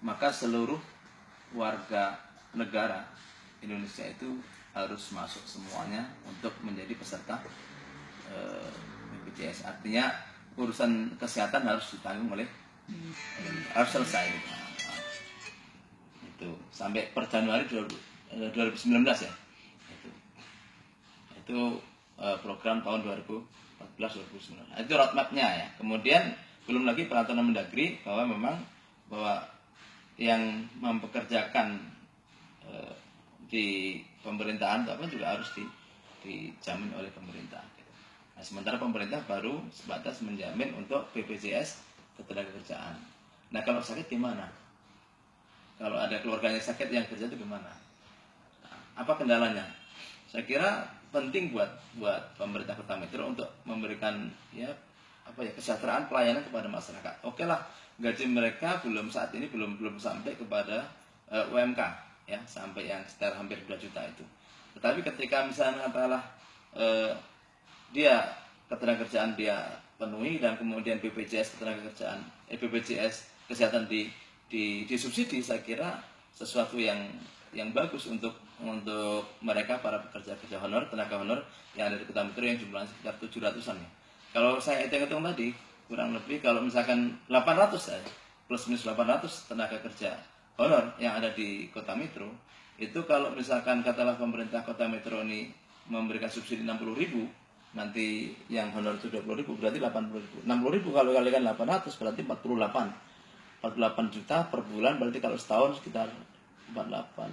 maka seluruh warga negara Indonesia itu harus masuk semuanya untuk menjadi peserta BPJS. Artinya urusan kesehatan harus ditanggung oleh harus selesai. Itu sampai per Januari 2019 ya. Itu program tahun 2014-2019. Itu roadmapnya ya. Kemudian belum lagi peraturan Mendagri bahwa yang mempekerjakan di pemerintahan apa juga harus dijamin oleh pemerintah. Nah, sementara pemerintah baru sebatas menjamin untuk BPJS ketenagakerjaan. Nah, kalau sakit gimana? Kalau ada keluarganya sakit yang kerja itu gimana? Nah, apa kendalanya? Saya kira penting buat pemerintah Kota Metro untuk memberikan kesejahteraan pelayanan kepada masyarakat. Oke lah, gaji mereka saat ini belum sampai kepada UMK ya, sampai yang sekitar hampir 2 juta itu. Tetapi ketika misalnya katakanlah dia ketenagakerjaan dia penuhi dan kemudian BPJS BPJS kesehatan disubsidi, saya kira sesuatu yang bagus untuk mereka para pekerja honor, tenaga honor yang ada di Kota Metro yang jumlahnya sekitar 700-an ya. Kalau saya hitung-hitung tadi, kurang lebih kalau misalkan 800 saja, plus minus 800 tenaga kerja honor yang ada di Kota Metro, itu kalau misalkan katakanlah pemerintah Kota Metro ini memberikan subsidi 60.000, nanti yang honor itu 20.000, berarti 80.000. 60.000 kalau kalikan 800 berarti 48 juta per bulan, berarti kalau setahun sekitar 600-an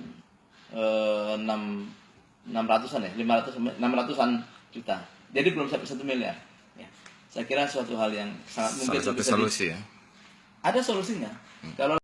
ya, 600-an juta. Jadi belum sampai 1 miliar. Ya. Saya kira suatu hal yang sangat mungkin salah satu solusi ya. Ada solusinya. Kalau